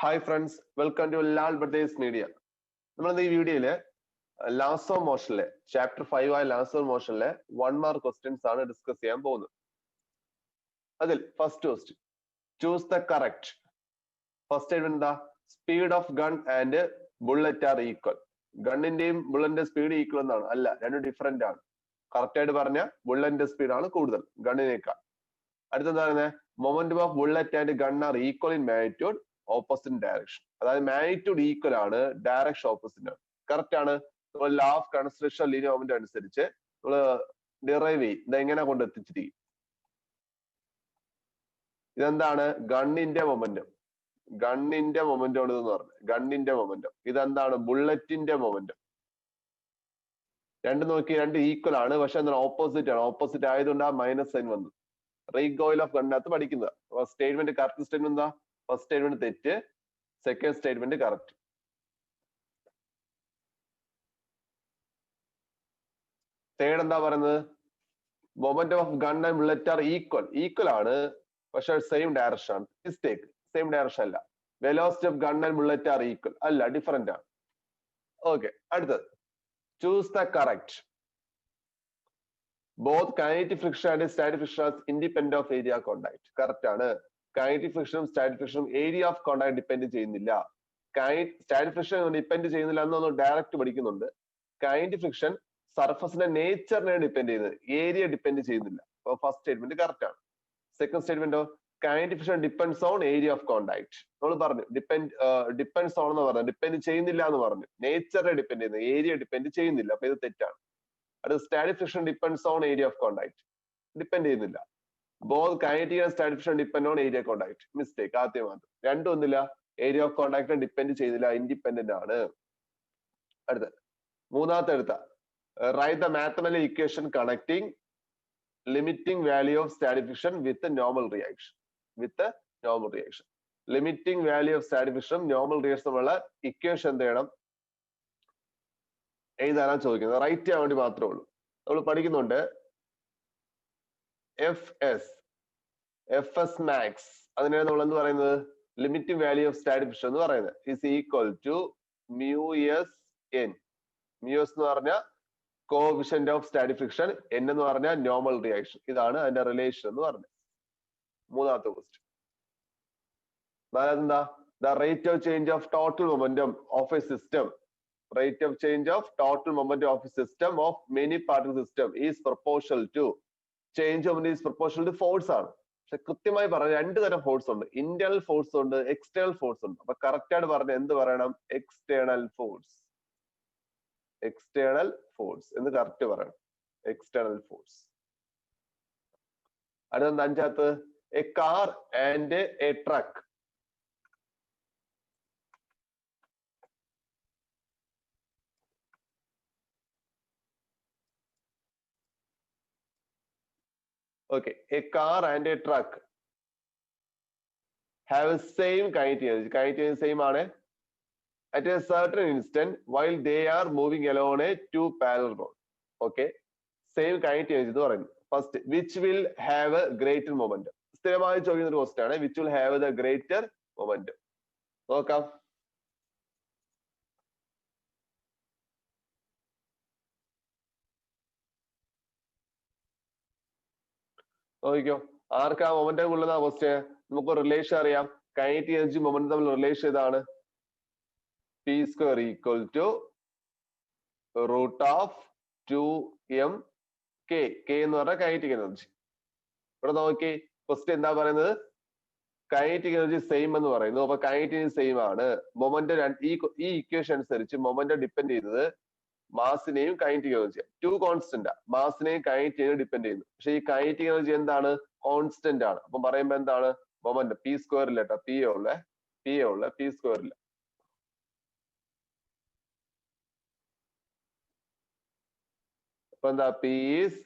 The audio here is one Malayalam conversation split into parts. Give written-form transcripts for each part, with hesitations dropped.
Hi friends, welcome to Lal Brothers Media. നമ്മൾ ഈ വീഡിയോയില് ലാസോ മോഷനിലെ ചാപ്റ്റർ 5 ആയ ലാസോ മോഷനിലെ 1 മാർക്ക് ക്വസ്റ്റ്യൻസ് ആണ് ഡിസ്കസ് ചെയ്യാൻ പോകുന്നത്. അതിൽ first question, choose the correct. First statement എന്താ? Speed of gun and bullet are equal. ഗണ്ണിന്റെയും ബുള്ളറ്റിന്റെ സ്പീഡ് ഈക്വൽ എന്നാണ്? അല്ല, രണ്ടും ഡിഫറെന്റ് ആണ്. കറക്റ്റ് ആയിട്ട് പറഞ്ഞ ബുള്ളറ്റിന്റെ സ്പീഡ് ആണ് കൂടുതൽ ഗണ്ണിനേക്കാൾ. അടുത്തെന്താ പറയുന്നത്? Momentum of bullet and gun are equal in magnitude opposite direction. അതായത് മാഗ്നിറ്റ്യൂഡ് ഈക്വൽ ആണ്, ഡയറക്ഷൻ ഓപ്പോസിറ്റ് ആണ്. കറക്റ്റ് ആണ്. നമ്മൾ law of construction linear moment അനുസരിച്ച് നമ്മൾ ഡിറൈവ് ചെയ്യും. ഇതെങ്ങനെ കൊണ്ട് എത്തിച്ചിരിക്കും? ഇതെന്താണ്? ഗണ്ണിന്റെ മൊമെന്റം. ഗണ്ണിന്റെ മൊമെന്റം ആണ് ഇതെന്ന് പറഞ്ഞത്. ഗണ്ണിന്റെ മൊമെന്റം. ഇതെന്താണ്? ബുള്ളറ്റിന്റെ മൊമെന്റം. രണ്ട് നോക്കി, രണ്ട് ഈക്വൽ ആണ്, പക്ഷെ എന്താണ്? ഓപ്പോസിറ്റ് ആണ്. ഓപ്പോസിറ്റ് ആയതുകൊണ്ട് ആ മൈനസ് സൈൻ വന്നു. റീകോയിൽ ഓഫ് ഗണ്ണിനകത്ത് പഠിക്കുന്നത്. സ്റ്റേറ്റ്മെന്റ് കറക്റ്റ് സ്റ്റേറ്റ്മെന്റ് എന്താ? ഫസ്റ്റ് സ്റ്റേറ്റ്മെന്റ് തെറ്റ്, സെക്കൻഡ് സ്റ്റേറ്റ്മെന്റ് കറക്റ്റ്. തേർഡ് എന്താ പറയുന്നത്? Momentum of gun and bullet are equal. Equal ആണ്, പക്ഷെ സെയിം ഡയറക്ഷൻ ആണ്. മിസ്റ്റേക്ക്. സെയിം ഡയറക്ഷൻ അല്ല. Velocity of gun and bullet are equal. അല്ല, ഡിഫറെന്റ് ആണ്. ഓക്കെ, അടുത്തത് choose the correct. Both kinetic friction and static friction are independent of area of contact. Correct ആണ്. കൈനറ്റിക് ഫ്രിക്ഷനും സ്റ്റാറ്റിക് ഫ്രിക്ഷനും ഏരിയ ഓഫ് കോണ്ടാക്ട് ഡിപ്പെൻഡ് ചെയ്യുന്നില്ല. സ്റ്റാറ്റിക് ഫ്രിക്ഷൻ ഡിപ്പെൻഡ് ചെയ്യുന്നില്ല എന്നൊന്ന് ഡയറക്റ്റ് പഠിക്കുന്നുണ്ട്. കൈനറ്റിക് ഫ്രിക്ഷൻ സർഫസിന്റെ നേച്ചറിനെ ഡിപ്പെൻഡ് ചെയ്യുന്നത്, ഏരിയ ഡിപ്പെൻഡ് ചെയ്യുന്നില്ല. അപ്പൊ ഫസ്റ്റ് സ്റ്റേറ്റ്മെന്റ് കറക്റ്റ് ആണ്. സെക്കൻഡ് സ്റ്റേറ്റ്മെന്റോ? Kinetic friction depends on area of contact. നമ്മൾ പറഞ്ഞു ഡിപ്പെൻഡ്സ് ഓൺ എന്ന് പറഞ്ഞു, ഡിപ്പെൻഡ് ചെയ്യുന്നില്ല എന്ന് പറഞ്ഞു. നേച്ചറിനെ ഡിപ്പെൻഡ് ചെയ്യുന്നത്, ഏരിയ ഡിപ്പെൻഡ് ചെയ്യുന്നില്ല. അപ്പൊ ഇത് തെറ്റാണ്. അത് static friction depends on area of contact. Depend ചെയ്യുന്നില്ല. Both kinetic and static friction depend on area of contact. Mistake. ആദ്യം മാത്രം. രണ്ടും ഒന്നില്ല, ഏരിയ ഓഫ് കോണ്ടാക്ട് ഡിപ്പെൻഡ് ചെയ്യുന്നില്ല, ഇൻഡിപെൻഡന്റ് ആണ്. അടുത്ത മൂന്നാമത്തെ എടുത്ത write the mathematical equation connecting limiting value of static friction with normal reaction. With normal reaction. Limiting value of static friction normal reaction ഉള്ള ഇക്വേഷൻ എന്ത് ചെയ്യണം? എഴുതാനാണ് ചോദിക്കുന്നത്. റൈറ്റ് ചെയ്യാൻ വേണ്ടി മാത്രമേ ഉള്ളൂ. നമ്മൾ പഠിക്കുന്നുണ്ട് എഫ് എസ് മാക്സ്. അതിനാണ് നമ്മൾ എന്ത് പറയുന്നത്? Limiting value of static friction എന്ന് പറയുന്നത് is equal to mu S N. Mu S എന്ന് പറഞ്ഞാൽ coefficient of static friction, N എന്ന് പറഞ്ഞാൽ നോർമൽ റിയാക്ഷൻ. ഇതാണ് അതിന്റെ റിലേഷൻ എന്ന് പറഞ്ഞത്. മൂന്നാമത്തെ ക്വസ്റ്റ്യൻ. അതായത് എന്താ? The rate of change of total momentum of a system. Rate of change of total momentum of a system of many particle system is proportional to change of is proportional to force ആണ്. പക്ഷെ കൃത്യമായി പറഞ്ഞ രണ്ട് തരം ഫോഴ്സ് ഉണ്ട്. ഇന്റേണൽ ഫോഴ്സ് ഉണ്ട്, എക്സ്റ്റേണൽ ഫോഴ്സ് ഉണ്ട്. അപ്പൊ കറക്റ്റ് ആയിട്ട് പറഞ്ഞ എന്ത് പറയണം? External force. എക്സ്റ്റേണൽ ഫോഴ്സ് എന്ന് കറക്റ്റ് പറയണം. External force. അടുത്ത അഞ്ചാമത് a car and A truck. Okay, a car and a truck have the same kinetic energy. Kinetic energy same ആണ്. At a certain instant while they are moving along a two parallel road. Okay, same kinetic energy എന്ന് പറയുന്നത്. First, which will have a greater momentum. സ്ഥിരമായി ചോദിക്കുന്ന ഒരു ക്വസ്റ്റ്യൻ ആണ്. Which will have the greater momentum. നോക്കാം. നോക്കിക്കോ, ആർക്കാ മൊമെന്റം ഉള്ളതാ ക്വസ്റ്റ്യൻ? നമുക്ക് റിലേഷൻ അറിയാം. കൈനറ്റിക് എനർജി മൊമെന്റം തമ്മിൽ റിലേഷൻ ഇതാണ്. P square equal to root of 2m k. k എന്ന് പറഞ്ഞാൽ കൈനറ്റിക് എനർജി. ഇവിടെ നോക്കി, ക്വസ്റ്റ്യൻ എന്താ പറയുന്നത്? കൈനറ്റിക് എനർജി സെയിം എന്ന് പറയുന്നു. അപ്പൊ കൈനറ്റിക് എനർജി സെയിം ആണ്. മൊമെന്റം ഈ ഇക്വേഷൻ അനുസരിച്ച് മൊമെന്റം ഡിപ്പെൻഡ് ചെയ്യുന്നത് മാസിനെയും കൈനറ്റിക് എനർജി. To constant. മാസിനെയും കൈനറ്റിക് എനർജി ഡിപ്പെൻഡ് ചെയ്യുന്നു. പക്ഷെ ഈ കൈനറ്റിക് എനർജി എന്താണ്? കോൺസ്റ്റന്റ് ആണ്. അപ്പൊ പറയുമ്പോ എന്താണ്? മൊമെന്റം പി സ്ക്വയർ ഇല്ല കേട്ടോ. പി ഉള്ള പി സ്ക്വയർ ഇല്ല. അപ്പൊ എന്താ? P is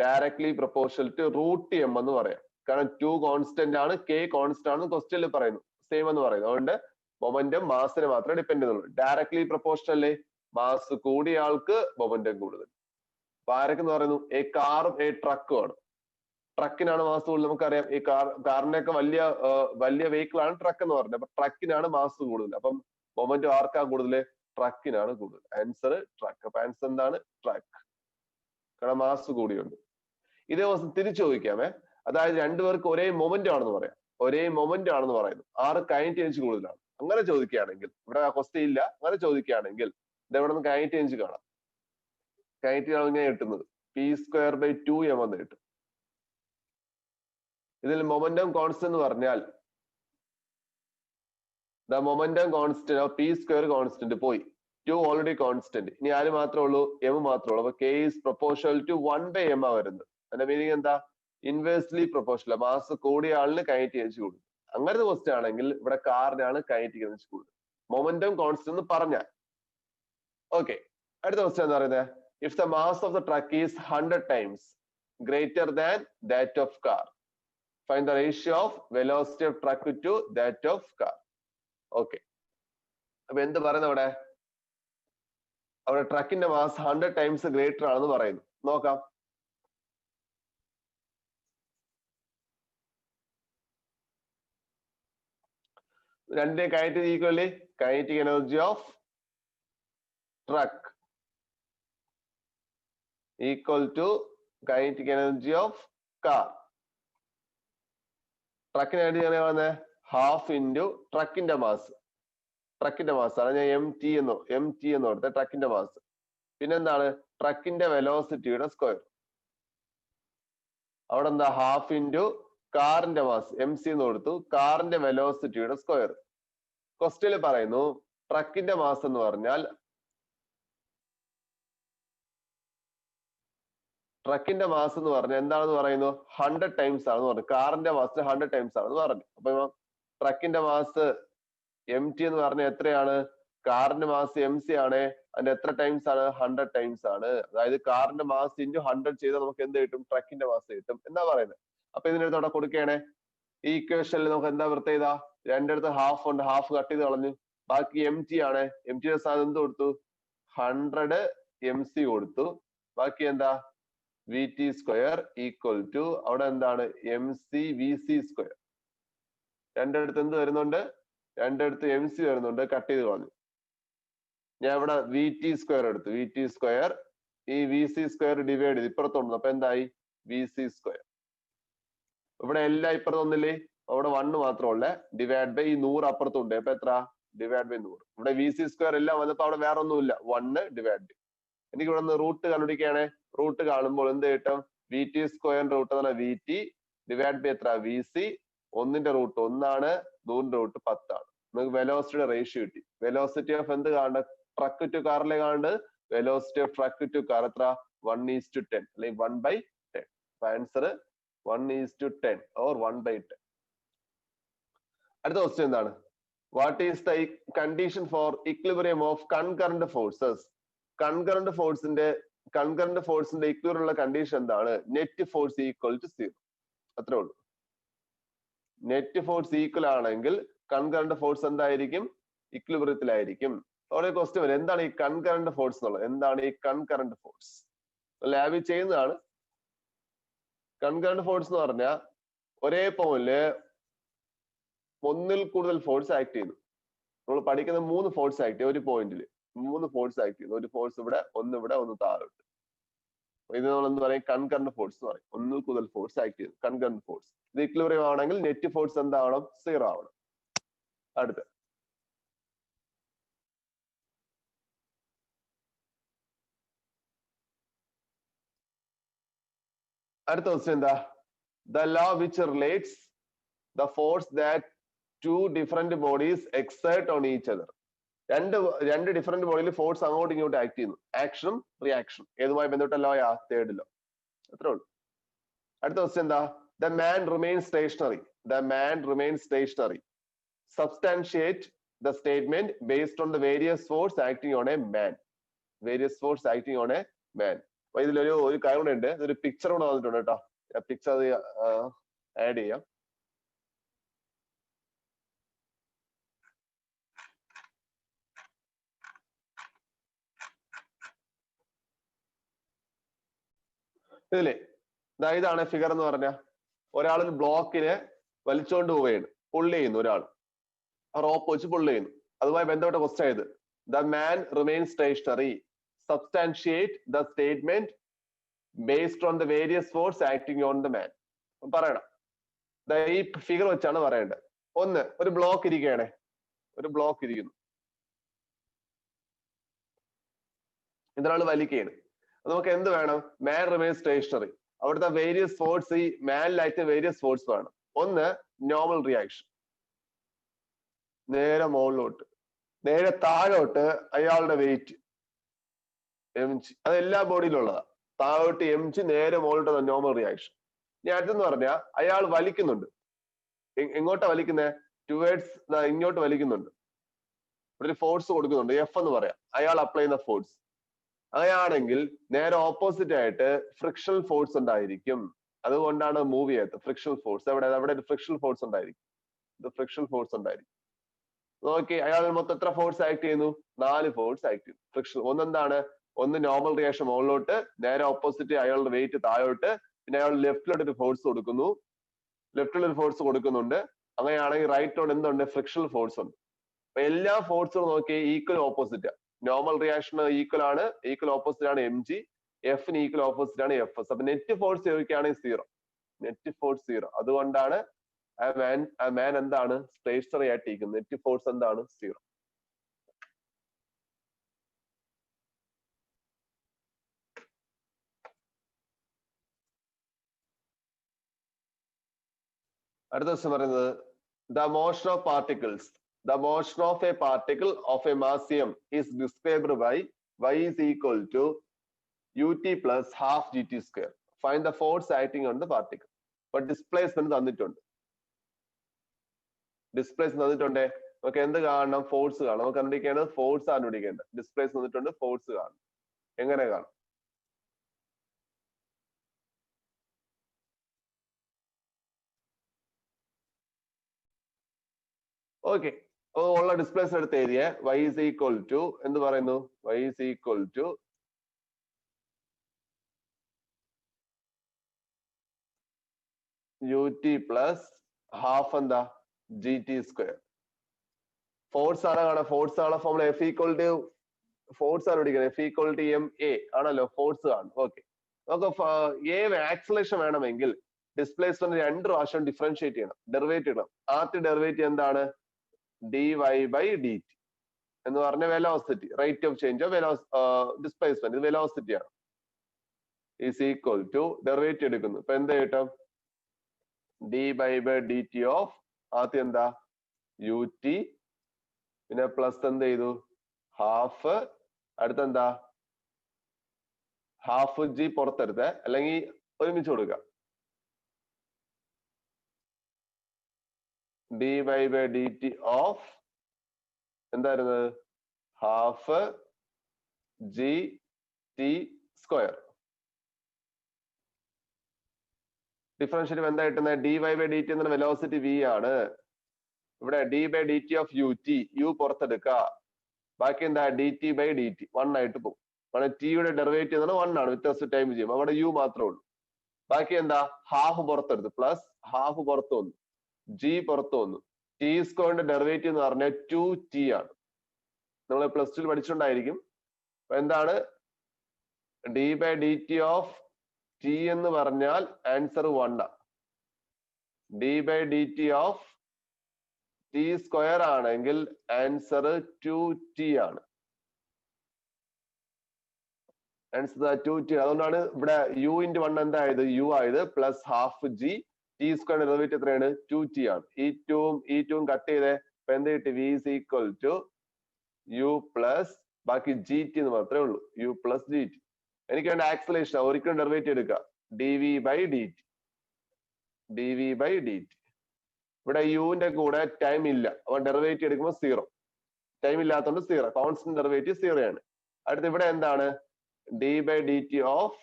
directly proportional to root M എന്ന് പറയാം. കാരണം ടു കോൺസ്റ്റന്റ് ആണ്, കെ കോൺസ്റ്റന്റ് ആണ് ക്വസ്റ്റ്യനിൽ പറയുന്നു. സെയിം എന്ന് പറയുന്നു. അതുകൊണ്ട് മൊമെന്റം മാസിനെ മാത്രമേ ഡിപ്പെൻഡ് ചെയ്യുന്നുള്ളൂ. ഡയറക്ട്ലി പ്രൊപ്പോർഷണൽ അല്ലേ? മാസ് കൂടിയ ആൾക്ക് മൊമെന്റം കൂടുതൽ. അപ്പൊ ആരൊക്കെ എന്ന് പറയുന്നു? എ കാറും എ ട്രക്കും ആണ്. ട്രക്കിനാണ് മാസ് കൂടുതൽ. നമുക്കറിയാം ഈ കാറിന്റെയൊക്കെ വലിയ വെഹിക്കിൾ ആണ് ട്രക്ക് എന്ന് പറഞ്ഞത്. അപ്പൊ ട്രക്കിനാണ് മാസ് കൂടുതൽ. അപ്പം മൊമെന്റ് ആർക്കാ കൂടുതൽ? ട്രക്കിനാണ് കൂടുതൽ. Answer truck. അപ്പൊ ആൻസർ എന്താണ്? ട്രക്ക്. കാരണം മാസ് കൂടിയുണ്ട്. ഇതേ ദിവസം തിരിച്ചു ചോദിക്കാമേ. അതായത് രണ്ടുപേർക്ക് ഒരേ മൊമെന്റ് ആണെന്ന് പറയാം. ഒരേ മൊമെന്റ് ആണെന്ന് പറയുന്നു. ആറ് കൈനറ്റിക് എനർജി കൂടുതലാണ്. അങ്ങനെ ചോദിക്കുകയാണെങ്കിൽ, ഇവിടെ ക്വസ്റ്റ്യൻ ഇല്ല, അങ്ങനെ ചോദിക്കുകയാണെങ്കിൽ ഇതെവിടെ നിന്ന് കൈനറ്റിക് എനർജി കാണാം. കൈനറ്റിക് ആണ് ഇങ്ങനെ കിട്ടുന്നത്. p²/2m എന്ന് കിട്ടും. ഇതിൽ മൊമെന്റം കോൺസ്റ്റന്റ് എന്ന് പറഞ്ഞാൽ the momentum constant of p² constant പോയി. 2 ഓൾറെഡി കോൺസ്റ്റന്റ്. ഇനി ആര് മാത്രമേ ഉള്ളൂ? m മാത്രമേ ഉള്ളൂ. അപ്പൊ k is proportional to 1/m ആ വരുന്നത്. അതിന്റെ മീനിങ് എന്താ? Inversely proportional. മാസ് കൂടിയ ആളിന് കൈനറ്റിക് എനർജി കൂടും. അങ്ങനത്തെ ക്വസ്റ്റ്യൻ ആണെങ്കിൽ ഇവിടെ കാറിനാണ് കൈനറ്റിക് എനർജി കൂടുതൽ. മൊമെന്റം കോൺസ്റ്റന്റ് എന്ന് പറഞ്ഞാൽ. ഓക്കെ, അടുത്ത ക്വസ്റ്റ്യൻ എന്താ പറയുന്നത്? If the mass of the truck is 100 times greater than that of car, find the ratio of velocity of truck to that of car. Okay, അപ്പൊ എന്ത് പറയുന്നു അവിടെ? അവിടെ ട്രക്കിന്റെ മാസ് 100 times ഗ്രേറ്റർ ആണെന്ന് പറയുന്നു. നോക്കാം. രണ്ടേ kinetic equally kinetic energy of truck equal to kinetic energy of car. ട്രക്കിന് വേണ്ടി ഞാൻ വന്നേ ഹാഫ് ഇൻറ്റു ട്രക്കിന്റെ മാസ്. ട്രക്കിന്റെ മാസ് ആണ് ഞാൻ എം ടി എന്ന് കൊടുത്ത ട്രക്കിന്റെ മാസ്. പിന്നെന്താണ്? ട്രക്കിന്റെ വെലോസിറ്റിയുടെ സ്ക്വയർ. അവിടെ എന്താ? ഹാഫ് ഇൻറ്റു കാറിന്റെ മാസ് എം സി എന്ന് കൊടുത്തു. കാറിന്റെ വെലോസിറ്റിയുടെ സ്ക്വയർ. ക്വസ്റ്റ്യനിൽ പറയുന്നു ട്രക്കിന്റെ മാസ് എന്ന് പറഞ്ഞാൽ എന്താണെന്ന് പറയുന്നു? 100 times ആണെന്ന് പറഞ്ഞു. കാറിന്റെ മാസ് 100 times ആണെന്ന് പറഞ്ഞു. അപ്പൊ ട്രക്കിന്റെ മാസ് എം ടി എന്ന് പറഞ്ഞാൽ എത്രയാണ്? കാറിന്റെ മാസ് എം സി ആണ്. അതിന്റെ എത്ര ടൈംസ് ആണ്? 100 times ആണ്. അതായത് കാറിന്റെ മാസ് ഇൻറ്റു 100 ചെയ്താൽ നമുക്ക് എന്ത് കിട്ടും? ട്രക്കിന്റെ മാസ് കിട്ടും എന്നാ പറയുന്നത്. അപ്പൊ ഇതിനടുത്ത് അവിടെ കൊടുക്കുകയാണെ ഈ ഇക്വേഷനിൽ നമുക്ക് എന്താ വൃത്തി ചെയ്താ? രണ്ടിടത്ത് ഹാഫ് ഉണ്ട്, ഹാഫ് കട്ട് ചെയ്ത് കളഞ്ഞു. ബാക്കി എം ടി ആണ്. എം ടിയുടെ സ്ഥാനം എന്ത് കൊടുത്തു? 100 MC കൊടുത്തു. ബാക്കി എന്താ? V T square equal to അവിടെ എന്താണ്? M c v C square. രണ്ടിടത്ത് എന്ത് വരുന്നുണ്ട്? രണ്ടിടത്ത് എം സി വരുന്നുണ്ട്, കട്ട് ചെയ്ത് കളഞ്ഞു. ഞാൻ ഇവിടെ വി ടി സ്ക്വയർ എടുത്തു. വി ടി സ്ക്വയർ ഈ വി സി സ്ക്വയർ ഡിവൈഡ് ചെയ്ത് ഇപ്പുറത്തുണ്ട്. അപ്പൊ എന്തായി? V C square. ഇവിടെ എല്ലാം ഇപ്പുറത്തൊന്നില്ലേ? അവിടെ 1 മാത്രമല്ല. ഡിവൈഡ് ബൈ 100 അപ്പുറത്തുണ്ട്. അപ്പൊ എത്ര? Divide by 100. ഇവിടെ വി സി സ്ക്വയർ എല്ലാം വന്നപ്പോ അവിടെ വേറെ ഒന്നുമില്ല. 1 ഡിവൈഡ് ബൈ. എനിക്ക് ഇവിടെ നിന്ന് റൂട്ട് കണ്ടുപിടിക്കുകയാണെ റൂട്ട് കാണുമ്പോൾ എന്ത് കിട്ടും? വി ടി സ്ക്വയറിന്റെ റൂട്ട് എന്ന് പറഞ്ഞാൽ വി ടി ഡിവൈഡ് ബൈ എത്ര? V c. 1ന്റെ റൂട്ട് 1 ആണ്, 100ന്റെ റൂട്ട് 10 ആണ്. നമുക്ക് വെലോസിറ്റിയുടെ റേഷ്യോ കിട്ടി. വെലോസിറ്റി ഓഫ് എന്ത് കാണുന്നത്? ട്രക്ക് ടു കാറിലെ കാണുന്നത്. Velocity of truck to car എത്ര? 1:10 അല്ലെങ്കിൽ 1/10. Answer 1:10 or 1/10. അടുത്ത ക്വസ്റ്റ്യൻ എന്താണ്? What is the condition for equilibrium of concurrent forces? Concurrent ഫോഴ്സിന്റെ ഇക്വിലിബ്രിയം ഉള്ള കണ്ടീഷൻ എന്താണ്? Net force equal to 0. അത്രേ ഉള്ളൂ. നെറ്റ് ഫോഴ്സ് ഈക്വൽ ആണെങ്കിൽ കൺകറന്റ് ഫോഴ്സ് എന്തായിരിക്കും? ഇക്വിലിബ്രിയത്തിലായിരിക്കും. അവിടെ ക്വസ്റ്റ്യൻ വരും, എന്താണ് ഈ കൺകറന്റ് ഫോഴ്സ് എന്നുള്ളത്? എന്താണ് ഈ കൺകറന്റ് ഫോഴ്സ്? ലാബിൽ ചെയ്യുന്നതാണ്. കൺകറന്റ് ഫോഴ്സ് എന്ന് പറഞ്ഞാൽ ഒരേ പോയിന്റില് ഒന്നിൽ കൂടുതൽ ഫോഴ്സ് ആക്ട് ചെയ്യുന്നു. നമ്മൾ പഠിക്കുന്ന 3 ഫോഴ്സ് ആക്ട് ചെയ്യും ഒരു പോയിന്റിൽ. 3 ഫോഴ്സ് ആക്ട് ചെയ്യുന്നു. ഒരു ഫോഴ്സ് ഇവിടെ, ഒന്ന് ഇവിടെ, ഒന്ന് താഴോട്ട്. ഇത് നമ്മൾ എന്ത് പറയും? കൺകറന്റ് ഫോഴ്സ് എന്ന് പറയും. ഒന്നിൽ കൂടുതൽ ഫോഴ്സ് ആക്ട് ചെയ്യുന്നു, കൺകറന്റ് ഫോഴ്സ്. ഇത് ഇക്വിലിബ്രിയം ആണെങ്കിൽ നെറ്റ് ഫോഴ്സ് എന്താവണം? 0 ആവണം. അടുത്ത ക്വസ്റ്റ്യൻ എന്താ? The law which relates the force that two different bodies exert on each other. രണ്ട് ഡിഫറെന്റ് ബോഡിയിൽ ഫോഴ്സ് അങ്ങോട്ടും ഇങ്ങോട്ടും ആക്ട് ചെയ്യുന്നു. ആക്ഷനും റിയാക്ഷനും. ഏതുമായി ബന്ധപ്പെട്ട ലോയാ? Third law. അത്രേ ഉള്ളൂ. അടുത്ത ക്വസ്റ്റ്യൻ എന്താ? The man remains stationary. The man remains stationary. Substantiate the statement based on the various force acting on a man. Various force acting on a man. അപ്പൊ ഇതിലൊരു കാര്യം കൂടെ ഉണ്ട്. ഇതൊരു പിക്ചർ കൂടെ വന്നിട്ടുണ്ട് കേട്ടോ. പിക്ചർ ആഡ് ചെയ്യാം. ഇതിലെ ഇതാണ് ഫിഗർ എന്ന് പറഞ്ഞ ഒരാൾ ബ്ലോക്കിനെ വലിച്ചോണ്ട് പോവുകയാണ്, പുള്ള് ചെയ്യുന്നു ഒരാൾ, റോപ്പ് വെച്ച് പുള്ള് ചെയ്യുന്നു. അതുമായി ബന്ധപ്പെട്ട ക്വസ്റ്റ്യൻ ഇത്. The man remain stationary, substantiate the statement based on the various force acting on the man. പറയണം. ഈ ഫിഗർ വെച്ചാണ് പറയേണ്ടത്. ഒന്ന്, ഒരു ബ്ലോക്ക് ഇരിക്കുകയാണെ, ഒരു ബ്ലോക്ക് ഇരിക്കുന്നു, ഇതൊരാൾ വലിക്കുകയാണ്. നമുക്ക് എന്ത് വേണം? മാൻ റിമെയിൻ സ്റ്റേഷനറി. അവിടുത്തെ വേരിയസ് ഫോഴ്സ്, ഈ മാനിലായിട്ട് വേരിയസ് ഫോഴ്സ് വേണം. ഒന്ന്, നോർമൽ റിയാക്ഷൻ, നേരെ മുകളിലോട്ട്, നേരെ താഴോട്ട് അയാളുടെ വെയിറ്റ് mg, അത് എല്ലാ ബോഡിയിലുള്ളതാ. താഴോട്ട് mg, നേരെ മുകളിലോട്ട് നോർമൽ റിയാക്ഷൻ. ഇനി അടുത്തെന്ന് പറഞ്ഞാൽ അയാൾ വലിക്കുന്നുണ്ട്. എങ്ങോട്ടാ വലിക്കുന്നത്? ടുവേർഡ്സ്, ഇങ്ങോട്ട് വലിക്കുന്നുണ്ട്. ഇവിടെ ഒരു ഫോഴ്സ് കൊടുക്കുന്നുണ്ട്, എഫ് എന്ന് പറയാം, അയാൾ അപ്ലൈ ചെയ്യുന്ന ഫോഴ്സ്. അങ്ങനെയാണെങ്കിൽ നേരെ ഓപ്പോസിറ്റ് ആയിട്ട് ഫ്രിക്ഷണൽ ഫോഴ്സ് ഉണ്ടായിരിക്കും. അതുകൊണ്ടാണ് മൂവ് ചെയ്യാത്തത്. ഫ്രിക്ഷണൽ ഫോഴ്സ് എവിടെ? അവിടെ ഒരു ഫ്രിക്ഷണൽ ഫോഴ്സ് ഉണ്ടായിരിക്കും, ഇത് ഫ്രിക്ഷണൽ ഫോഴ്സ് ഉണ്ടായിരിക്കും. നോക്കി, അയാൾ മൊത്തം എത്ര ഫോഴ്സ് ആക്ട് ചെയ്യുന്നു? 4 ഫോഴ്സ് ആക്ട് ചെയ്യുന്നു. ഫ്രിക്ഷൻ ഒന്നെന്താണ്? ഒന്ന് നോർമൽ റിയാക്ഷൻ മുകളിലോട്ട്, നേരെ ഓപ്പോസിറ്റ് അയാളുടെ വെയിറ്റ് താഴോട്ട്, പിന്നെ അയാൾ ലെഫ്റ്റിലോട്ട് ഒരു ഫോഴ്സ് കൊടുക്കുന്നു, ലെഫ്റ്റിൽ ഒരു ഫോഴ്സ് കൊടുക്കുന്നുണ്ട്. അങ്ങനെയാണെങ്കിൽ റൈറ്റോട് എന്തുണ്ട്? ഫ്രിക്ഷണൽ ഫോഴ്സ് ഉണ്ട്. അപ്പൊ എല്ലാ ഫോഴ്സുകളും നോക്കി equal opposite. Normal reaction equal ആണ്, ഈക്വൽ ഓപ്പോസിറ്റ് ആണ് mg, എഫിന് ഈക്വൽ ഓപ്പോസിറ്റ് ആണ് fs. അപ്പൊ നെറ്റ് ഫോഴ്സ് ചോദിക്കുകയാണെങ്കിൽ 0, നെറ്റ് ഫോഴ്സ് 0. അതുകൊണ്ടാണ് ആ മാൻ എന്താണ്? സ്റ്റേഷനറി ആയിട്ടിരിക്കുന്നത്. നെറ്റ് ഫോഴ്സ് എന്താണ്? 0. അടുത്ത ദിവസം പറയുന്നത് the motion of particles. The motion of a particle of a mass m is described by y is equal to ut plus half gt square. Find the force acting on the particle. But displacement തന്നിട്ടുണ്ട്. ഡിസ്പ്ലേസ്മെന്റ് തന്നിട്ടുണ്ട്. നമുക്ക് എന്ത് കാണണം? ഫോഴ്സ് കാണണം. നമുക്ക് കണ്ടുപിടിക്കേണ്ടത് ഫോഴ്സ് ആണ് കണ്ടുപിടിക്കേണ്ടത്. ഡിസ്പ്ലേസ് തന്നിട്ടുണ്ട്, ഫോഴ്സ് കാണണം. എങ്ങനെ കാണും? ഓക്കെ, ഉള്ള ഡിസ്പ്ലേസ്മെന്റ് എടുത്ത് എഴുതിയ y is equal to എന്ത് പറയുന്നു? y is equal to ut plus half എന്താ? gt square. ഫോഴ്സ് ആണ് കാണാം. ഫോഴ്സ് ആണ് formula F equal to, force ആണ് പിടിക്കുന്നത്, F equal to ma ആണല്ലോ, ഫോഴ്സ് കാണും. ഓക്കെ, നമുക്ക് ആക്സിലേഷൻ വേണമെങ്കിൽ ഡിസ്പ്ലേസ്മെന്റ് 2 പ്രാവശ്യം ഡിഫറൻഷിയേറ്റ് ചെയ്യണം, ഡെറിവേറ്റ് ചെയ്യണം. ആദ്യത്തെ ഡെറിവേറ്റീവ് എന്താണ്? dy by dt എന്ന് പറഞ്ഞ velocity, rate of change of displacement, ഇത് വെലോസിറ്റി ആണ്. ഈസ് ഈക്വൽ ടു ഡെറിവേറ്റീവ് എടുക്കുന്നു. ഇപ്പൊ എന്ത് കിട്ടും? dy by dt ഓഫ് ആദ്യം എന്താ? ut, പിന്നെ പ്ലസ് എന്ത് ചെയ്തു? ഹാഫ്, അടുത്തെന്താ? ഹാഫ് ജി പുറത്തെടുത്ത്, അല്ലെങ്കിൽ ഒരുമിച്ച് കൊടുക്കുക. dy by dt ഓഫ് എന്തായിരുന്നു? Half G T square. Differential എന്താ കിട്ടുന്നത്? dy by dt എന്ന വെലോസിറ്റി v ആണ്. ഇവിടെ d by dt of ut, u പുറത്തെടുക്കുക. ബാക്കി എന്താ? dt by dt 1 ആയിട്ട് പോകും. അവിടെ ടിയുടെ ഡെറിവേറ്റീവ് എന്ന് പറഞ്ഞാൽ 1 ആണ്, വ്യത്യാസം ടൈം ചെയ്യും. അവിടെ u മാത്രമേ ഉള്ളൂ. ബാക്കി എന്താ? ഹാഫ് പുറത്തെടുത്ത്, പ്ലസ് ഹാഫ് പുറത്തു വന്നു, ജി പുറത്തു വന്നു. ടി സ്ക്വയറിന്റെ ഡെറിവേറ്റീവ് എന്ന് പറഞ്ഞാൽ 2t ആണ്. നമ്മൾ പ്ലസ് 2 പഠിച്ചിട്ടുണ്ടായിരിക്കും. അപ്പൊ എന്താണ്? d by dt of t എന്ന് പറഞ്ഞാൽ ആൻസർ 1 ആണ്. d by dt of T square ആണെങ്കിൽ ആൻസർ 2t ആണ്. Answer 2t. അതുകൊണ്ടാണ് ഇവിടെ u × 1 എന്തായത്? u ആയത്, plus half G, T square derivative എത്രയാണ്? 2t ആണ്. ഈ 2 കട്ട് ചെയ്തേ, അപ്പൊ എന്ത് കിട്ടി? v is equal to u plus ബാക്കി gt എന്ന് മാത്രമേ ഉള്ളൂ, u പ്ലസ് gt. എനിക്ക് വേണ്ട ആക്സിലേഷൻ ഒരിക്കലും ഡെറിവേറ്റീവ് എടുക്കുക, dv by dt, dv by dt. ഇവിടെ യുവിന്റെ കൂടെ ടൈം ഇല്ല, അപ്പൊ ഡെറിവേറ്റീവ് എടുക്കുമ്പോൾ 0, ടൈം ഇല്ലാത്തതുകൊണ്ട് 0, കോൺസ്റ്റന്റ് ഡെറിവേറ്റീവ് 0 ആണ്. അടുത്ത് ഇവിടെ എന്താണ്? d by dt of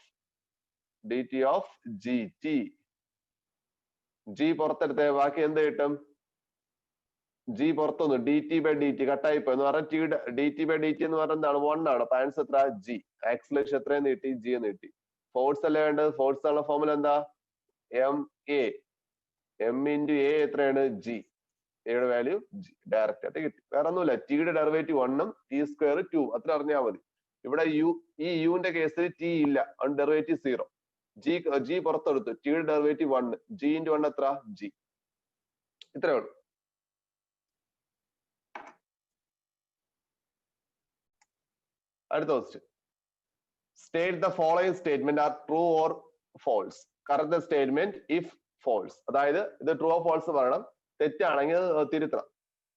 gt, g പുറത്തെടുത്തേ, ബാക്കി എന്ത് കിട്ടും? ജി പുറത്തുനിന്ന് dt by dt കട്ടായിപ്പോ എന്ന് പറഞ്ഞാൽ dt by dt എന്ന് പറഞ്ഞാൽ എന്താണ്? 1 ആണ്. അപ്പൊ ആൻസർ എത്ര? ജി. ആക്സിലേഷൻ എത്രയെന്ന് കിട്ടി? ജി എന്ന് കിട്ടി. ഫോഴ്സ് അല്ലേ വേണ്ടത്? ഫോഴ്സ് ഉള്ള ഫോമുല എന്താ? M A. M into A എത്രയാണ്? ജി. എയുടെ വാല്യൂ ജി. ഡയറക്റ്റ് ആയിട്ട് കിട്ടി. വേറെ ഒന്നുമില്ല. ടിയുടെ ഡെറിവേറ്റീവ് 1 ടി സ്ക്വയർ 2 അത്ര അറിഞ്ഞാൽ മതി. ഇവിടെ ഈ യുവിന്റെ കേസിൽ ടി ഇല്ല, ഡെറിവേറ്റീവ് 0. ജി പുറത്തെടുത്തു. ടിയുടെ ഡെറിവേറ്റീവ് 1. ജി ഇൻറ്റു 1 എത്ര? ജി. ഇത്രയേ ഉള്ളൂ. അടുത്ത question. State the following statement are true or false. Correct statement if false. അതായത് ഇത് ട്രൂ ഓർ ഫോൾസ് പറയണം, തെറ്റാണെങ്കിൽ തിരുത്തണം.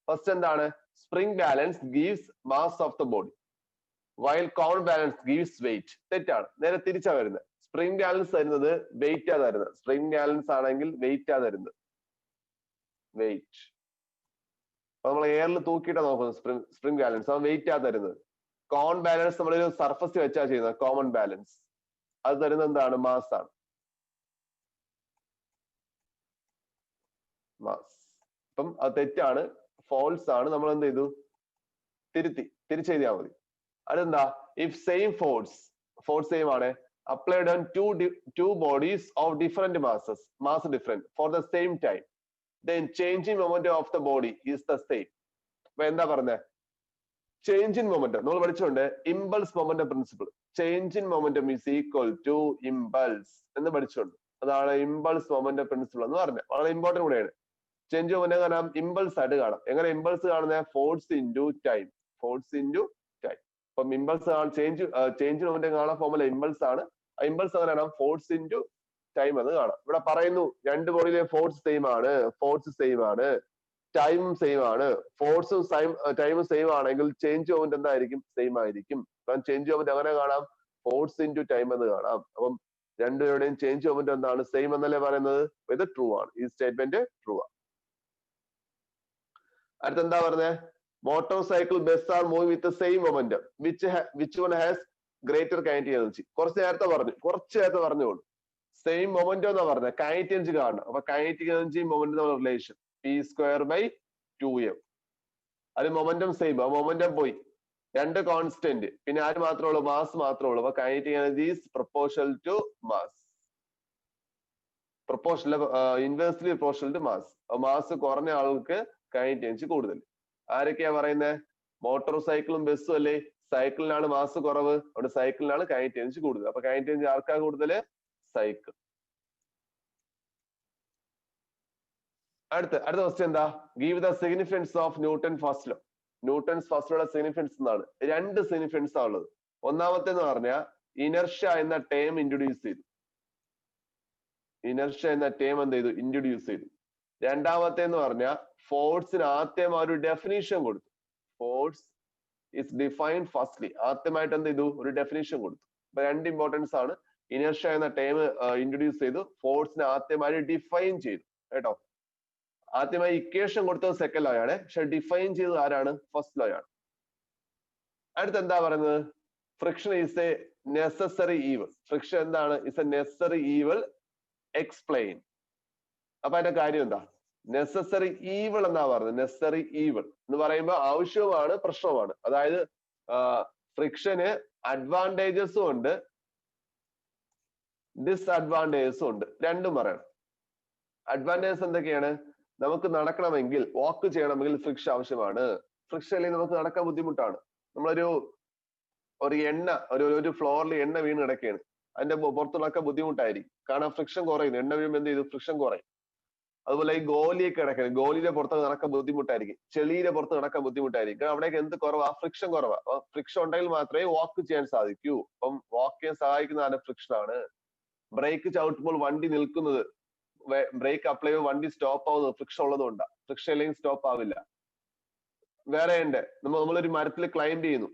ഫസ്റ്റ് എന്താണ്? Spring balance gives mass of the body while count balance gives weight. തെറ്റാണ്, നേരെ തിരിച്ചാ വരുന്നത്. സ്പ്രിംഗ് ബാലൻസ് തരുന്നത് വെയിറ്റ് ആ തരുന്നത്. സ്പ്രിംഗ് ബാലൻസ് ആണെങ്കിൽ വെയിറ്റ് ആ തരുന്നത്. വെയിറ്റ് അപ്പൊ നമ്മൾ എയറിൽ തൂക്കിയിട്ടാ നോക്കുന്നത്. സ്പ്രിംഗ് ബാലൻസ് അത് വെയിറ്റ് ആ തരുന്നത്. കോമൺ ബാലൻസ് നമ്മളൊരു സർഫസ് വെച്ചാ ചെയ്യുന്നത്. കോമൺ ബാലൻസ് അത് തരുന്നത് എന്താണ്? മാസ് ആണ്. മാസ്. അപ്പം അത് തെറ്റാണ്, ഫോൾസ് ആണ്. നമ്മൾ എന്ത് ചെയ്തു? തിരിച്ചെഴുതിയാൽ മതി. അതെന്താ? ഇഫ് സെയിം ഫോഴ്സ് സെയിം ആണ് applied on two bodies of different masses, mass different for the same time, then changing momentum of the body is the same. അപ്പൊ എന്താ പറഞ്ഞത്? ചേഞ്ച് ഇൻ മൊമെന്റം നമ്മൾ പഠിച്ചുകൊണ്ട് impulse momentum principle. Change in momentum is equal to impulse എന്ന് പഠിച്ചുകൊണ്ട്. അതാണ് ഇമ്പൾസ് മൊമെന്റം പ്രിൻസിപ്പിൾ എന്ന് പറഞ്ഞത്. വളരെ ഇമ്പോർട്ടന്റ് കൂടെയാണ്. ചേഞ്ച് മൊമെന്റം കാണാം, ഇമ്പൾസ് ആയിട്ട് കാണാം. എങ്ങനെ ഇമ്പൾസ് കാണുന്നത്? Force into time. Force into time. അപ്പം ഇമ്പൾസ് ചേഞ്ച് മൊമെന്റം കാണാൻ ഫോമുല ഇമ്പൾസ് ആണ്. ഇമ്പൾസ് അങ്ങനെ കാണാം, ഫോഴ്സ് ഇൻറ്റു ടൈം എന്ന് കാണാം. ഇവിടെ പറയുന്നു രണ്ട് ബോഡിയിലെ ഫോഴ്സ് സെയിം ആണ്, ടൈമും സെയിം ആണ്. ഫോഴ്സും ടൈമും സെയിം ആണെങ്കിൽ ചേഞ്ച് മൊമെന്റ് എന്തായിരിക്കും? സെയിം ആയിരിക്കും. കാരണം ചേഞ്ച് മൊമെന്റ് അങ്ങനെ കാണാം, ഫോഴ്സ് ഇൻറ്റു ടൈം എന്ന് കാണാം. അപ്പം രണ്ടുപേരുടെയും ചേഞ്ച് മൊമെന്റ് എന്താണ്? സെയിം എന്നല്ലേ പറയുന്നത്? ഇത് ട്രൂ ആണ്. ഈ സ്റ്റേറ്റ്മെന്റ് ട്രൂ ആണ്. അടുത്തെന്താ പറഞ്ഞത്? Motor cycle, bus R moving with same momentum which one has greater kinetic energy. കുറച്ച് നേരത്തെ പറഞ്ഞോളൂ. സെയിം മൊമെന്റം എന്നാ പറഞ്ഞത്. കൈനറ്റിക് എനർജി കാണണം. അപ്പൊ കൈനറ്റിക് എനർജി മൊമെന്റം തമ്മിലുള്ള റിലേഷൻ p²/2m. അത് മൊമെന്റം സെയിം, ആ മൊമെന്റം പോയി. രണ്ട് കോൺസ്റ്റന്റ്, പിന്നെ ആര് മാത്രമേ ഉള്ളൂ? മാസ് മാത്രമേ ഉള്ളൂ. അപ്പൊ kinetic energy is proportional to mass. Inversely proportional to mass. Mass കുറഞ്ഞ ആൾക്ക് കൈനറ്റിക് എനർജി കൂടുതൽ. ആരൊക്കെയാ പറയുന്നത്? മോട്ടോർ സൈക്കിളും ബസ്സും അല്ലേ? സൈക്കിളിനാണ് മാസ് കുറവ്, അവിടെ സൈക്കിളിനാണ് കൈനറ്റിക് എനർജി കൂടുതൽ. അപ്പൊ കൈനറ്റിക് എനർജി ആർക്കാ കൂടുതൽ? സൈക്കിൾ. അടുത്ത ക്വസ്റ്റ്യൻ എന്താ? Give the significance of Newton first law. Newton's first ലോയുടെ സിഗ്നിഫിക്കൻസ് എന്നാണ്. രണ്ട് സിഗ്നിഫിക്കൻസ് ആണ് ഉള്ളത്. ഒന്നാമത്തെ എന്ന് പറഞ്ഞാൽ ഇനർഷ്യ എന്ന ടേം ഇൻട്രൊഡ്യൂസ് ചെയ്തു. ഇൻട്രൊഡ്യൂസ് ചെയ്തു. രണ്ടാമത്തെ എന്ന് പറഞ്ഞാൽ ഫോഴ്സിന് ആദ്യം ഒരു ഡെഫിനിഷൻ കൊടുത്തു. Force is defined firstly. ആദ്യമായിട്ട് എന്ത് ചെയ്തു? ഒരു ഡെഫിനിഷൻ കൊടുത്തു. അപ്പൊ രണ്ട് ഇമ്പോർട്ടൻസ് ആണ്. ഇനർഷ്യ എന്ന ടേം ഇൻട്രൊഡ്യൂസ് ചെയ്തു, ഫോഴ്സിനെ ആദ്യമായി ഡിഫൈൻ ചെയ്തു. കേട്ടോ, ആദ്യമായി ഇക്വേഷൻ കൊടുത്തത് സെക്കൻഡ് ലോ ആണ്, പക്ഷെ ഡിഫൈൻ ചെയ്തത് ആരാണ്? ഫസ്റ്റ് ലോ ആണ്. അടുത്ത് എന്താ പറയുന്നത്? Friction is a necessary evil. Friction എന്താണ്? Is a necessary evil. Explain. അപ്പൊ അതിന്റെ കാര്യം എന്താ? നെസസറി ഈവൽ എന്നാ പറയുന്നത്. നെസസറി ഈവൽ എന്ന് പറയുമ്പോൾ ആവശ്യവുമാണ് പ്രശ്നവുമാണ്. അതായത് ഫ്രിക്ഷന് അഡ്വാൻറ്റേജസും ഉണ്ട്, ഡിസ്അഡ്വാൻറ്റേജസും ഉണ്ട്. രണ്ടും പറയണം. അഡ്വാൻറ്റേജസ് എന്തൊക്കെയാണ്? നമുക്ക് നടക്കണമെങ്കിൽ, വാക്ക് ചെയ്യണമെങ്കിൽ ഫ്രിക്ഷൻ ആവശ്യമാണ്. ഫ്രിക്ഷൻ അല്ലെങ്കിൽ നമുക്ക് നടക്കാൻ ബുദ്ധിമുട്ടാണ്. നമ്മളൊരു എണ്ണ, ഒരു ഫ്ലോറിൽ എണ്ണ വീണ് കിടക്കുകയാണ്, അതിന്റെ പുറത്ത് നടക്കാൻ ബുദ്ധിമുട്ടായിരിക്കും. കാരണം ഫ്രിക്ഷൻ കുറയുന്നു. എണ്ണ വീഴുമ്പോൾ എന്ത് ചെയ്തു? ഫ്രിക്ഷൻ കുറയും. അതുപോലെ ഈ ഗോലിയൊക്കെ കിടക്കുന്നത്, ഗോലിയുടെ പുറത്ത് നടക്കാൻ ബുദ്ധിമുട്ടായിരിക്കും, ചെളിയുടെ പുറത്ത് നടക്കാൻ ബുദ്ധിമുട്ടായിരിക്കും. കാരണം അവിടേക്ക് എന്ത് കുറവാ? ഫ്രിക്ഷൻ കുറവാ. അപ്പൊ ഫ്രിക്ഷൻ ഉണ്ടെങ്കിൽ മാത്രമേ വാക്ക് ചെയ്യാൻ സാധിക്കൂ. അപ്പം വാക്ക് ചെയ്യാൻ സഹായിക്കുന്ന ഫ്രിക്ഷൻ ആണ്. ബ്രേക്ക് ചവിട്ടുമ്പോൾ വണ്ടി നിൽക്കുന്നത്, ബ്രേക്ക് അപ്ലൈ ചെയ്യുമ്പോൾ വണ്ടി സ്റ്റോപ്പ് ആവുന്നത് ഫ്രിക്ഷൻ ഉള്ളതുകൊണ്ടാണ്. ഫ്രിക്ഷൻ അല്ലെങ്കിൽ സ്റ്റോപ്പ് ആവില്ല. വേറെ ഉണ്ട്, നമ്മളൊരു മരത്തിൽ ക്ലൈംബ് ചെയ്യുന്നു,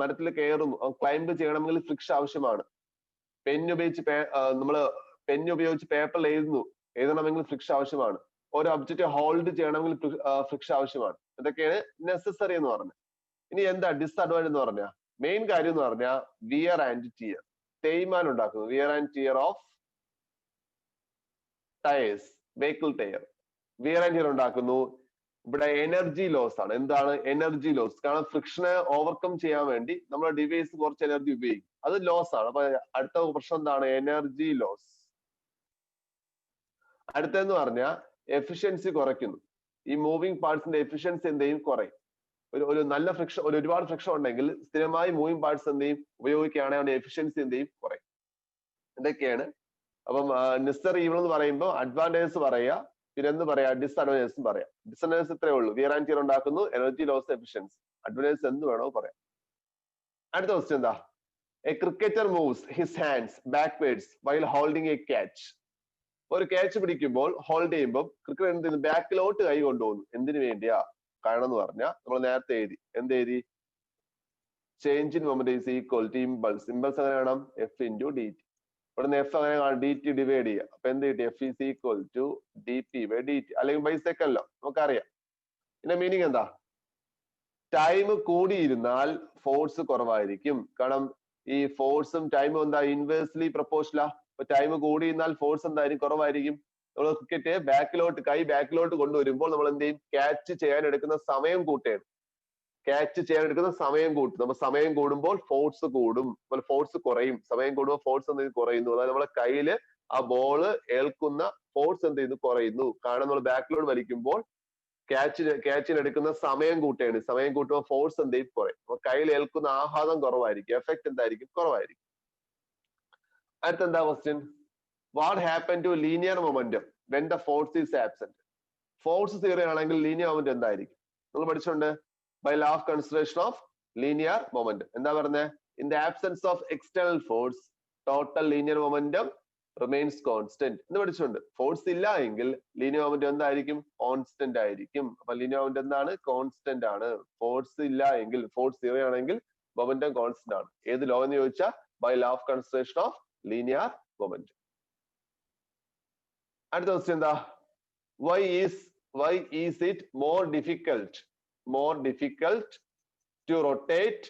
മരത്തിൽ കയറുന്നു. ക്ലൈംബ് ചെയ്യണമെങ്കിൽ ഫ്രിക്ഷൻ ആവശ്യമാണ്. പെന്നുപയോഗിച്ച് പേപ്പറിൽ എഴുതണമെങ്കിൽ ഫ്രിക്ഷൻ ആവശ്യമാണ്. ഒരു ഒബ്ജക്റ്റ് ഹോൾഡ് ചെയ്യണമെങ്കിൽ ഫ്രിക്ഷൻ ആവശ്യമാണ്. ഇതൊക്കെയാണ് നെസസറി എന്ന് പറഞ്ഞത്. ഇനി എന്താ ഡിസ്അഡ്വാൻറ്റേജ് എന്ന് പറഞ്ഞാൽ? മെയിൻ കാര്യം എന്ന് പറഞ്ഞാൽ വിയർ ആൻഡ് ടിയർ, തേയ്മാനം ഉണ്ടാക്കുന്നു. Wear and tear of tyres, vehicle tyre wear and tear ഉണ്ടാക്കുന്നു. ഇവിടെ എനർജി ലോസ് ആണ്. എന്താണ് എനർജി ലോസ്? കാരണം ഫ്രിക്ഷനെ ഓവർകം ചെയ്യാൻ വേണ്ടി നമ്മുടെ ഡിവൈസ് കുറച്ച് എനർജി ഉപയോഗിക്കും, അത് ലോസ് ആണ്. അപ്പൊ അടുത്ത പ്രശ്നം എന്താണ്? Energy loss. അടുത്തെന്ന് പറഞ്ഞാൽ എഫിഷ്യൻസി കുറയ്ക്കുന്നു. ഈ മൂവിങ് പാർട്സിന്റെ എഫിഷ്യൻസി എന്ത് ചെയ്യും? കുറയും. ഒരു നല്ല ഫ്രിക്ഷൻ, ഒരുപാട് ഫ്രിക്ഷൻ ഉണ്ടെങ്കിൽ സ്ഥിരമായി മൂവിങ് പാർട്സ് എന്ത് ചെയ്യും? ഉപയോഗിക്കുകയാണെങ്കിൽ അതിന്റെ എഫിഷ്യൻസി എന്ത് ചെയ്യും? കുറയും. ഇതൊക്കെയാണ്. അപ്പം നിസ്സർ ഈവൾ എന്ന് പറയുമ്പോൾ അഡ്വാൻറ്റേജസ് പറയുക, പിന്നെ എന്ത് പറയാ? ഡിസ്അഡ്വാൻറ്റേജസും പറയാം. ഡിസ്അഡ്വാൻറ്റേജസ് ഇത്രേ ഉള്ളൂ. വിയർ ആൻഡ് ടിയർ ഉണ്ടാക്കുന്നു, എനർജി ലോസ്, എഫിഷ്യൻസി. അഡ്വാൻറ്റേജസ് എന്ത് വേണോ പറയാം. അടുത്ത ക്വസ്റ്റ്യൻ എന്താ? A cricketer moves his hands backwards while holding A catch. ഒരു ക്യാച്ച് പിടിക്കുമ്പോൾ ഹോൾഡ് ചെയ്യുമ്പോൾ ക്രിക്കറ്റ് എന്ത് ചെയ്യുന്നു? ബാക്കിലോട്ട് കൈ കൊണ്ടുപോകുന്നു. എന്തിനു വേണ്ടിയാ? കാരണം എന്ന് പറഞ്ഞാൽ നമ്മൾ നേരത്തെ എഴുതി. എന്ത് എഴുതി? Change in moment is equal to impulse. Impulse എങ്ങനെ വേണം? F into D T. ഇവിടുന്ന് എഫ് അങ്ങനെ ഡി ടി ഡിവൈഡ് ചെയ്യുക. അപ്പൊ എന്ത് കിട്ടി? F is equal to D P by D T, അല്ലെങ്കിൽ ബൈ സെക്കൻഡല്ലോ, നമുക്കറിയാം. ഇതിന്റെ മീനിങ് എന്താ? ടൈം കൂടിയിരുന്നാൽ ഫോഴ്സ് കുറവായിരിക്കും. കാരണം ഈ ഫോഴ്സും ടൈമും എന്താ? ഇൻവേഴ്സ്ലി പ്രൊപ്പോർഷനാ. അപ്പൊ ടൈം കൂടിയിരുന്നാൽ ഫോഴ്സ് എന്തായാലും കുറവായിരിക്കും. നമ്മൾ ക്രിക്കറ്റ് ബാക്കിലോട്ട്, കൈ ബാക്കിലോട്ട് കൊണ്ടുവരുമ്പോൾ നമ്മൾ എന്ത് ചെയ്യും? ക്യാച്ച് ചെയ്യാൻ എടുക്കുന്ന സമയം കൂട്ടുകയാണ്. ക്യാച്ച് ചെയ്യാൻ എടുക്കുന്ന സമയം കൂട്ടും. നമ്മൾ സമയം കൂടുമ്പോൾ ഫോഴ്സ് കൂടും, ഫോഴ്സ് കുറയും. സമയം കൂടുമ്പോൾ ഫോഴ്സ് എന്ത് കുറയുന്നു? അതായത് നമ്മളെ കയ്യില് ആ ബോള് ഏൽക്കുന്ന ഫോഴ്സ് എന്ത് ചെയ്യുന്നു? കുറയുന്നു. കാരണം നമ്മൾ ബാക്കിലോട്ട് വലിക്കുമ്പോൾ ക്യാച്ചിന് എടുക്കുന്ന സമയം കൂട്ടുകയാണ്. സമയം കൂട്ടുമ്പോൾ ഫോഴ്സ് എന്ത് ചെയ്യും? കുറയും. അപ്പൊ കയ്യിൽ ഏൽക്കുന്ന ആഘാതം കുറവായിരിക്കും, എഫക്ട് എന്തായിരിക്കും? കുറവായിരിക്കും. അടുത്തെന്താ question? What happen to linear momentum when the force is absent? Force zero ആണെങ്കിൽ ലീനിയർ മൊമെന്റം എന്തായിരിക്കും? നിങ്ങൾ പഠിച്ചിട്ടുണ്ട് by law of conservation of linear momentum. എന്താ പറഞ്ഞത്? In the absence of external force, total linear momentum remains constant എന്ന് പഠിച്ചിട്ടുണ്ട്. ഫോഴ്സ് ഇല്ല എങ്കിൽ ലീനിയർ മൊമെന്റം എന്തായിരിക്കും? കോൺസ്റ്റന്റ് ആയിരിക്കും. അപ്പൊ ലീനിയർ മൊമെന്റം എന്താണ്? കോൺസ്റ്റന്റ് ആണ്. ഫോഴ്സ് ഇല്ല എങ്കിൽ, ഫോഴ്സ് സീറോ ആണെങ്കിൽ മൊമെന്റം കോൺസ്റ്റന്റ് ആണ്. ഏത് ലോ എന്ന് ചോദിച്ചാൽ by law of conservation of linear momentum. അടുത്ത ക്വസ്റ്റ്യൻ എന്താ? why is it more difficult to rotate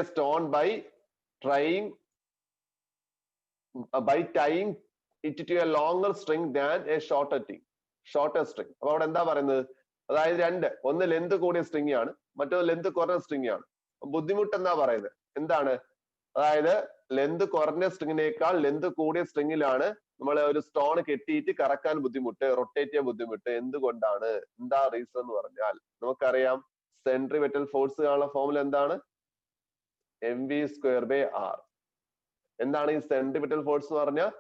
a stone by tying it to a longer string than a shorter string. അപ്പൊ അവിടെ എന്താ പറയുന്നത്? അതായത് രണ്ട്, ഒന്ന് ലെന്ത് കൂടിയ സ്ട്രിങ് ആണ്, മറ്റൊന്ന് ലെന്ത് കുറഞ്ഞ സ്ട്രിങ് ആണ്. ബുദ്ധിമുട്ട് എന്താ പറയുന്നത്? എന്താണ്? അതായത് ലെന്ത് കുറഞ്ഞ സ്ട്രിങ്ങിനേക്കാൾ ലെന്ത് കൂടിയ സ്ട്രിങ്ങിലാണ് നമ്മൾ ഒരു സ്റ്റോൺ കെട്ടിയിട്ട് കറക്കാൻ ബുദ്ധിമുട്ട്, റൊട്ടേറ്റ് ചെയ്യാൻ ബുദ്ധിമുട്ട്. എന്തുകൊണ്ടാണ്? എന്താ റീസൺ എന്ന് പറഞ്ഞാൽ നമുക്കറിയാം, സെൻട്രിപെറ്റൽ ഫോഴ്സ് കാണുന്ന ഫോർമുല എന്താണ്? mv²/r. എന്താണ് ഈ സെൻട്രിപെറ്റൽ ഫോഴ്സ് എന്ന് പറഞ്ഞാൽ?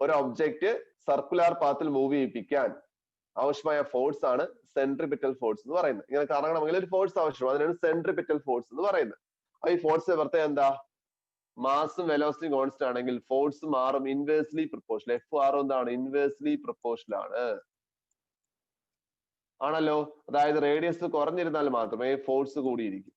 ഒരു ഒബ്ജക്റ്റ് സർക്കുലർ പാത്തിൽ മൂവ് ചെയ്യിപ്പിക്കാൻ ആവശ്യമായ ഫോഴ്സ് ആണ് സെൻട്രിപെറ്റൽ ഫോഴ്സ് എന്ന് പറയുന്നത്. ഇങ്ങനെ കറങ്ങണമെങ്കിൽ ഒരു ഫോഴ്സ് ആവശ്യമാണ്, അതിനാണ് സെൻട്രിപെറ്റൽ ഫോഴ്സ് എന്ന് പറയുന്നത്. ഈ ഫോഴ്സ് പ്രത്യേകം എന്താ? മാസും വെലോസിറ്റിയും കോൺസ്റ്റന്റ് ആണെങ്കിൽ ഫോഴ്സ് മാറും, ഇൻവേഴ്സ്ലി പ്രൊപ്പോർഷണൽ. എഫ് ആർ എന്താണ്? ഇൻവേഴ്സ്ലി പ്രൊപ്പോർഷണൽ ആണ്, ആണല്ലോ. അതായത് റേഡിയസ് കുറഞ്ഞിരുന്നാൽ മാത്രമേ ഫോഴ്സ് കൂടിയിരിക്കും.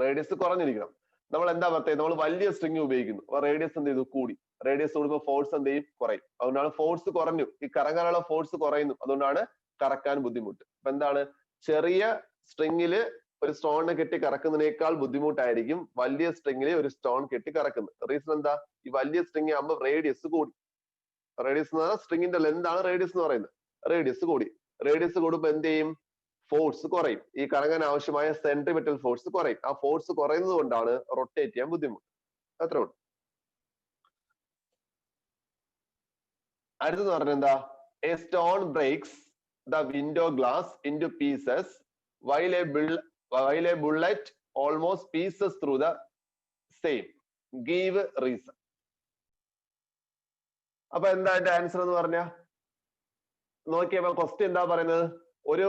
റേഡിയസ് കുറഞ്ഞിരിക്കണം. നമ്മൾ എന്താ പ്രത്യേകം? നമ്മൾ വലിയ സ്ട്രിങ് ഉപയോഗിക്കുന്നു, അപ്പൊ റേഡിയസ് എന്ത് ചെയ്തു? കൂടി. റേഡിയസ് കൂടുമ്പോൾ ഫോഴ്സ് എന്ത് ചെയ്യും? കുറയും. അതുകൊണ്ടാണ് ഫോഴ്സ് കുറഞ്ഞു, ഈ കറങ്ങാനുള്ള ഫോഴ്സ് കുറയുന്നു, അതുകൊണ്ടാണ് കറക്കാൻ ബുദ്ധിമുട്ട്. അപ്പൊ എന്താണ്? ചെറിയ സ്ട്രിങ്ങില് ഒരു സ്റ്റോണിനെ കെട്ടി കറക്കുന്നതിനേക്കാൾ ബുദ്ധിമുട്ടായിരിക്കും വലിയ സ്ട്രിങ്ങില് ഒരു സ്റ്റോൺ കെട്ടി കറക്കുന്നത്. റീസൺ എന്താ? ഈ വലിയ സ്ട്രിങ് ആകുമ്പോൾ റേഡിയസ് കൂടി. റേഡിയസ് എന്ന് പറഞ്ഞാൽ സ്ട്രിങ്ങിന്റെ ലെന്ത് ആണ് റേഡിയസ് എന്ന് പറയുന്നത്. റേഡിയസ് കൂടി. റേഡിയസ് കൂടുമ്പോൾ എന്ത് ചെയ്യും? ഫോഴ്സ് കുറയും. ഈ കറങ്ങാൻ ആവശ്യമായ സെൻട്രിപെറ്റൽ ഫോഴ്സ് കുറയും. ആ ഫോഴ്സ് കുറയുന്നത് കൊണ്ടാണ് റൊട്ടേറ്റ് ചെയ്യാൻ ബുദ്ധിമുട്ട്. അത്രേ ഉള്ളൂ. അടുത്തെന്ന് പറഞ്ഞാൽ എന്താ? A stone breaks the window glass into pieces while a bullet almost pieces through the same. Give reason. അപ്പൊ എന്താ അതിന്റെ ആൻസർ എന്ന് പറഞ്ഞാ? നോക്കിയപ്പോ ക്വസ്റ്റ്യൻ എന്താ പറയുന്നത്? ഒരു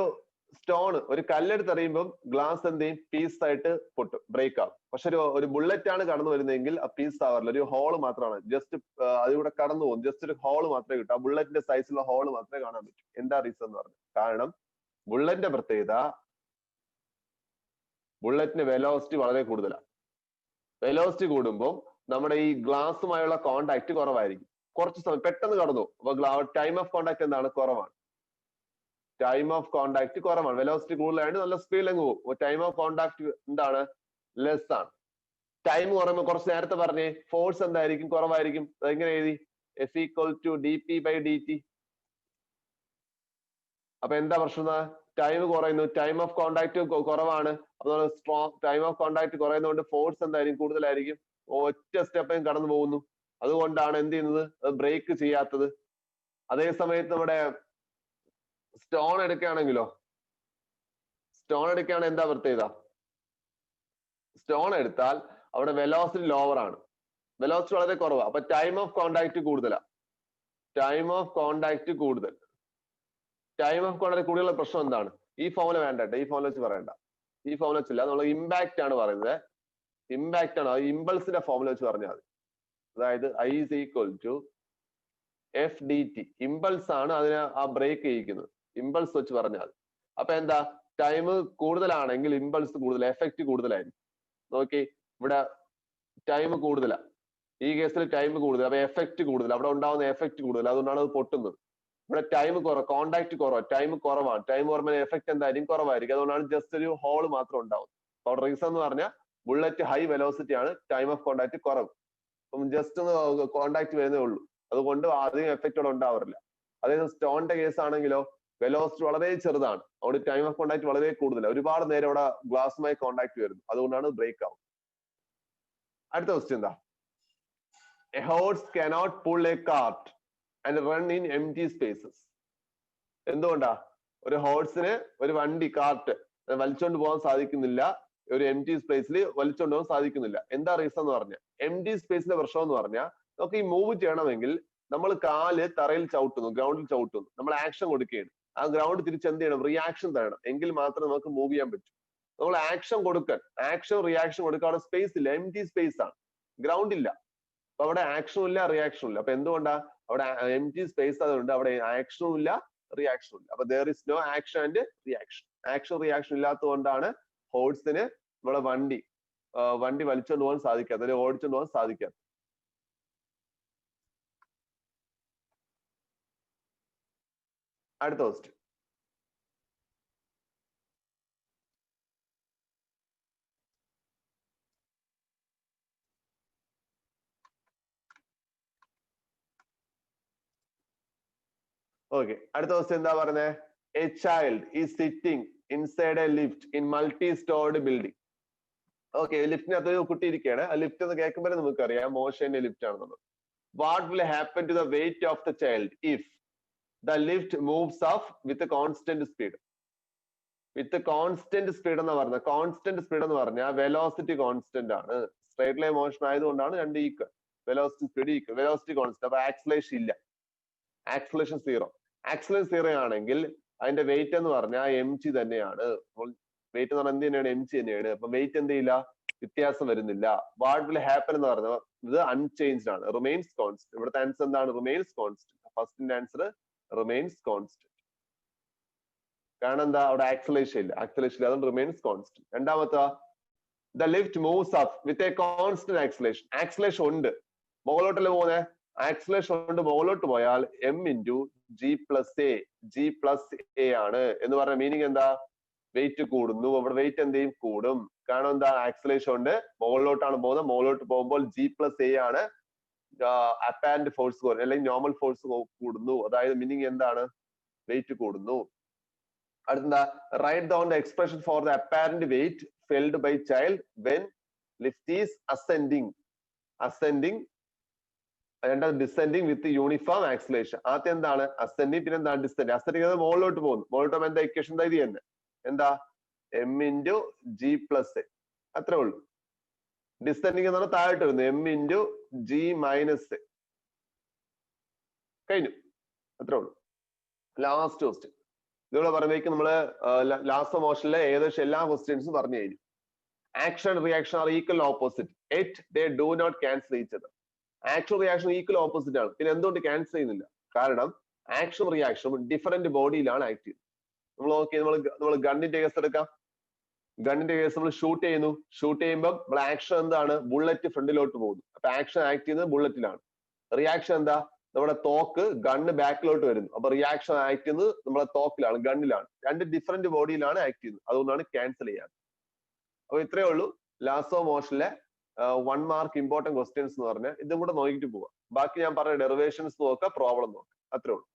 സ്റ്റോൺ, ഒരു കല്ലെടുത്ത് എറിയുമ്പോൾ ഗ്ലാസ് എന്ത് ചെയ്യും? പീസ് ആയിട്ട് പൊട്ടും, ബ്രേക്ക് ആവും. പക്ഷെ ഒരു ബുള്ളറ്റ് ആണ് കടന്നു വരുന്നതെങ്കിൽ ആ പീസ് ആവാറില്ല, ഒരു ഹോള് മാത്രമാണ്. ജസ്റ്റ് അതിലൂടെ കടന്നു പോകും, ജസ്റ്റ് ഒരു ഹോള് മാത്രമേ കിട്ടും. ആ ബുള്ളറ്റിന്റെ സൈസിലുള്ള ഹോള് മാത്രമേ കാണാൻ പറ്റൂ. എന്താ റീസൺ എന്ന് പറഞ്ഞു? കാരണം ബുള്ളറ്റിന്റെ പ്രത്യേകത, ബുള്ളറ്റിന് വെലോസിറ്റി വളരെ കൂടുതലാണ്. വെലോസിറ്റി കൂടുമ്പോൾ നമ്മുടെ ഈ ഗ്ലാസുമായുള്ള കോണ്ടാക്ട് കുറവായിരിക്കും. കുറച്ച് സമയം പെട്ടെന്ന് കടന്നു. അപ്പൊ ടൈം ഓഫ് കോണ്ടാക്ട് എന്താണ്? കുറവാണ്. ടൈം ഓഫ് കോണ്ടാക്ട് കുറവാണ്. വെലോസിറ്റി കൂടുതലായിട്ട് നല്ല സ്പീഡിൽ അങ്ങ് പോകും. ടൈം ഓഫ് കോണ്ടാക്ട് എന്താണ്? ലെസ് ആണ്. ടൈം കുറയുമ്പോൾ കുറച്ച് നേരത്തെ പറഞ്ഞേ ഫോഴ്സ് എന്തായിരിക്കും, കുറവായിരിക്കും. അതെങ്ങനെ എഴുതി? F = dp/dt. അപ്പൊ എന്താ പ്രശ്നം? ടൈം കുറയുന്നു, ടൈം ഓഫ് കോണ്ടാക്ട് കുറവാണ്. അതുപോലെ സ്ട്രോങ് ടൈം ഓഫ് കോണ്ടാക്ട് കുറയുന്നതുകൊണ്ട് ഫോഴ്സ് എന്തായിരിക്കും? കൂടുതലായിരിക്കും. ഒറ്റ സ്റ്റെപ്പും കടന്നു പോകുന്നു. അതുകൊണ്ടാണ് എന്ത് ചെയ്യുന്നത്? ബ്രേക്ക് ചെയ്യാത്തത്. അതേ സമയത്ത് നമ്മുടെ സ്റ്റോൺ എടുക്കുകയാണെങ്കിലോ, സ്റ്റോൺ എടുക്കുകയാണെങ്കിൽ എന്താ പ്രത്യേകത? സ്റ്റോൺ എടുത്താൽ അവിടെ വെലോസിറ്റി ലോവർ ആണ്, വെലോസിറ്റി വളരെ കുറവാണ്. അപ്പൊ ടൈം ഓഫ് കോണ്ടാക്ട് കൂടുതലാണ്. ടൈം ഓഫ് കോണ്ടാക്ട് കൂടുതൽ. ടൈം ഓഫ് കോണ്ടാക്ട് കൂടുതലുള്ള പ്രശ്നം എന്താണ്? ഈ ഫോമുല വേണ്ട, ഈ ഫോമുല വെച്ച് പറയണ്ട, ഈ ഫോമുല വെച്ചില്ല. നമ്മൾ ഇമ്പാക്ട് ആണ് പറയുന്നത്. ഇമ്പാക്ട് ആണ്, ഇമ്പൾസിന്റെ ഫോമുല വെച്ച് പറഞ്ഞാൽ മതി. അതായത് I = FDT. ഇമ്പൾസ് ആണ് അതിനെ ആ ബ്രേക്ക് ചെയ്യിക്കുന്നത്. ഇമ്പൾസ് വെച്ച് പറഞ്ഞാൽ അപ്പൊ എന്താ? ടൈം കൂടുതലാണെങ്കിൽ ഇമ്പൾസ് കൂടുതൽ, എഫക്റ്റ് കൂടുതലായിരിക്കും. നോക്കി, ഇവിടെ ടൈം കൂടുതലാണ്, ഈ കേസിൽ ടൈം കൂടുതൽ, അപ്പൊ എഫക്റ്റ് കൂടുതൽ, അവിടെ ഉണ്ടാവുന്ന എഫക്റ്റ് കൂടുതൽ, അതുകൊണ്ടാണ് അത് പൊട്ടുന്നത്. ഇവിടെ ടൈം കുറവ്, കോണ്ടാക്ട് കുറവ്, ടൈം കുറവാണ്. ടൈം കുറയുമ്പോൾ എഫക്റ്റ് എന്തായിരിക്കും? കുറവായിരിക്കും. അതുകൊണ്ടാണ് ജസ്റ്റ് ഒരു ഹോൾ മാത്രം ഉണ്ടാവുന്നത്. അപ്പോൾ റീസൺ എന്ന് പറഞ്ഞാൽ ബുള്ളറ്റ് ഹൈ വെലോസിറ്റി ആണ്, ടൈം ഓഫ് കോണ്ടാക്ട് കുറവ്. അപ്പം ജസ്റ്റ് ഒന്ന് കോണ്ടാക്ട് വരുന്നേ ഉള്ളൂ, അതുകൊണ്ട് അധികം എഫക്റ്റ് അവിടെ ഉണ്ടാവാറില്ല. അതായത് സ്റ്റോണിന്റെ കേസ് ആണെങ്കിലോ വെലോസിറ്റി വളരെ ചെറുതാണ്, അവിടെ ടൈം ഓഫ് കോണ്ടാക്ട് വളരെ കൂടുതലാണ്. ഒരുപാട് നേരം അവിടെ ഗ്ലാസുമായി കോണ്ടാക്ട് വരുന്നു, അതുകൊണ്ടാണ് ബ്രേക്ക് ആവുന്നത്. അടുത്ത ക്വസ്റ്റ്യൻ എന്താ? A horse cannot pull a cart and run in empty spaces. എന്തുകൊണ്ടാ? ഒരു ഹോഴ്സിന് ഒരു വണ്ടി, കാർട്ട് വലിച്ചോണ്ട് പോകാൻ സാധിക്കുന്നില്ല, ഒരു എംറ്റി സ്പേസിൽ വലിച്ചോണ്ട് പോകാൻ സാധിക്കുന്നില്ല. എന്താ റീസൺ എന്ന് പറഞ്ഞാൽ, എംറ്റി സ്പേസിന്റെ പ്രശ്നം എന്ന് പറഞ്ഞാൽ നമുക്ക് ഈ മൂവ് ചെയ്യണമെങ്കിൽ നമ്മൾ കാല് തറയിൽ ചവിട്ടുന്നു, ഗ്രൗണ്ടിൽ ചവിട്ടുന്നു, നമ്മൾ ആക്ഷൻ കൊടുക്കുകയാണ്. ആ ഗ്രൗണ്ട് തിരിച്ച് എന്ത് ചെയ്യണം? റിയാക്ഷൻ തരണം, എങ്കിൽ മാത്രമേ നമുക്ക് മൂവ് ചെയ്യാൻ പറ്റൂ. നമ്മൾ ആക്ഷൻ കൊടുക്കാൻ, ആക്ഷൻ റിയാക്ഷൻ കൊടുക്കാൻ അവിടെ സ്പേസ് ഇല്ല, എംറ്റി സ്പേസ് ആണ്, ഗ്രൗണ്ട് ഇല്ല. അപ്പൊ അവിടെ ആക്ഷനും ഇല്ല, റിയാക്ഷനും ഇല്ല. അപ്പൊ എന്തുകൊണ്ടാ? അവിടെ എംറ്റി സ്പേസ് അതുകൊണ്ട് അവിടെ ആക്ഷനും ഇല്ല, റിയാക്ഷനും ഇല്ല. അപ്പൊ there is no action and reaction. Action reaction ഇല്ലാത്തതുകൊണ്ടാണ് ഹോഴ്സിന് നമ്മളെ വണ്ടി വലിച്ചോണ്ട് പോകാൻ സാധിക്കാത്തത്, അല്ലെങ്കിൽ ഓടിച്ചോണ്ട് പോകാൻ സാധിക്കാത്തത്. അടുത്ത ക്വസ്റ്റ്യൻ. ഓക്കെ, അടുത്ത ക്വസ്റ്റ്യൻ എന്താ പറയുന്നത്? A child is sitting inside a lift in multi-stored building. Okay, ലിഫ്റ്റിനകത്ത് ഒരു കുട്ടി ഇരിക്കുകയാണ്. ആ ലിഫ്റ്റ് എന്ന് കേൾക്കുമ്പോൾ നമുക്കറിയാം മോശന്റെ ലിഫ്റ്റ് ആണെന്നുള്ളത്. What will happen to the weight of the child if the lift moves of with constant speed? With constant speed എന്ന് പറഞ്ഞാൽ, കോൺസ്റ്റന്റ് സ്പീഡ് എന്ന് പറഞ്ഞാൽ വെലോസിറ്റി കോൺസ്റ്റന്റ് ആണ്. സ്ട്രേറ്റ് ലൈൻ മോഷൻ ആയതുകൊണ്ടാണ് രണ്ട് equal. Velocity speed equal, velocity constant. അപ്പൊ ആക്സിലേഷൻ ഇല്ല, ആക്സിലേഷൻ സീറോ. ആക്സിലേഷൻ സീറോ ആണെങ്കിൽ അതിന്റെ വെയിറ്റ് എന്ന് പറഞ്ഞാൽ mg തന്നെയാണ്. വെയിറ്റ് എന്ന് പറഞ്ഞാൽ എന്ത് തന്നെയാണ്? mg തന്നെയാണ്. അപ്പൊ വെയിറ്റ് എന്ത് ചെയ്യില്ല? വ്യത്യാസം വരുന്നില്ല. വാട്ട് വിൽ ഹാപ്പൻ എന്ന് പറഞ്ഞാൽ ഇത് അൺചേഞ്ച്ഡ് ആണ്, റിമെയിൻസ് കോൺസ്റ്റന്റ്. ഇവിടുത്തെ ആൻസർ എന്താണ്? Remains constant. ഫസ്റ്റിന്റെ ആൻസർ റിമെയിൻസ് കോൺസ്റ്റന്റ്. കാരണം എന്താ? അവിടെ ആക്സിലേഷൻ ഇല്ല, ആക്സിലേഷൻ ഇല്ല, അതുകൊണ്ട് റിമെയിൻസ് കോൺസ്റ്റന്റ്. രണ്ടാമത്തെ, the lift moves up with a constant acceleration. Acceleration ഉണ്ട്, മുകളിലോട്ടല്ലേ പോകുന്നത്? ആക്സിലേഷൻ കൊണ്ട് മുകളിലോട്ട് പോയാൽ m × g+a ആണ് എന്ന് പറഞ്ഞ മീനിങ് എന്താ? വെയിറ്റ് കൂടുന്നു. അവിടെ വെയിറ്റ് എന്ത് ചെയ്യും? കൂടും. കാരണം എന്താ? ആക്സിലേഷൻ കൊണ്ട് മുകളിലോട്ടാണ് പോകുന്നത്, മുകളിലോട്ട് പോകുമ്പോൾ g+a ആണ് അപ്പാരന്റ് ഫോഴ്സ് അല്ലെങ്കിൽ നോർമൽ ഫോഴ്സ് കൂടുന്നു. അതായത് മീനിങ് എന്താണ്? വെയിറ്റ് കൂടുന്നു. അടുത്ത, write down the expression for the apparent weight felt by child when lift is ascending രണ്ടാമത് ഡിസെൻഡിങ് വിത്ത് യൂണിഫോം ആക്സിലേഷൻ. ആദ്യം എന്താണ്? അസെൻഡിങ്, പിന്നെ എന്താണ്? ഡിസെൻഡിങ്. അസെൻഡിങ് മുകളിലോട്ട് പോകുന്നു, മുകളിലോട്ട് പോകുമ്പോൾ എന്താ ഇക്വേഷൻ? ഇത് തന്നെ എന്താ? m × g+a, അത്രേ ഉള്ളൂ. ഡിസെൻഡിങ് എന്ന് പറഞ്ഞാൽ താഴോട്ട് വരുന്നു, m × g-a. കഴിഞ്ഞു, അത്രേ ഉള്ളൂ. Last question. ഇതുപോലെ പറയുമ്പോഴേക്കും നമ്മള് ലാസ്റ്റ് മോഷനിലെ ഏകദേശം എല്ലാ ക്വസ്റ്റ്യൻസും പറഞ്ഞു കഴിഞ്ഞു. Action reaction are equal opposite, yet they do not cancel each other. Action reaction equal opposite ആണ്. പിന്നെ എന്തുകൊണ്ട് ക്യാൻസൽ ചെയ്യുന്നില്ല? കാരണം ആക്ഷൻ റിയാക്ഷനും ഡിഫറെന്റ് ബോഡിയിലാണ് ആക്ട് ചെയ്യുന്നത്. നമ്മൾ നോക്കി, നമ്മൾ ഗണ്ണിന്റെ കേസ് എടുക്കാം. ഗണ്ണിന്റെ കേസ് നമ്മൾ ഷൂട്ട് ചെയ്യുന്നു. ഷൂട്ട് ചെയ്യുമ്പോൾ നമ്മൾ ആക്ഷൻ എന്താണ്? ബുള്ളറ്റ് ഫ്രണ്ടിലോട്ട് പോകുന്നു. അപ്പൊ ആക്ഷൻ ആക്ട് ചെയ്യുന്നത് ബുള്ളറ്റിലാണ്. റിയാക്ഷൻ എന്താ? നമ്മുടെ തോക്ക് ഗണ്ണ് ബാക്കിലോട്ട് വരുന്നു. അപ്പൊ റിയാക്ഷൻ ആക്ട് ചെയ്യുന്നത് നമ്മുടെ തോക്കിലാണ്, ഗണ്ണിലാണ്. രണ്ട് ഡിഫറെന്റ് ബോഡിയിലാണ് ആക്ട് ചെയ്യുന്നത്, അതുകൊണ്ടാണ് ക്യാൻസൽ ചെയ്യാൻ. അപ്പൊ ഇത്രയേ ഉള്ളൂ ലാസോ മോഷനിലെ 1 മാർക്ക് ഇമ്പോർട്ടന്റ് ക്വസ്റ്റ്യൻസ് എന്ന് പറഞ്ഞാൽ ഇതും കൂടെ നോക്കിയിട്ട് പോവാം. ബാക്കി ഞാൻ പറഞ്ഞ ഡെറിവേഷൻസ് നോക്കുക, പ്രോബ്ലം നോക്കുക, അത്രേ ഉള്ളൂ.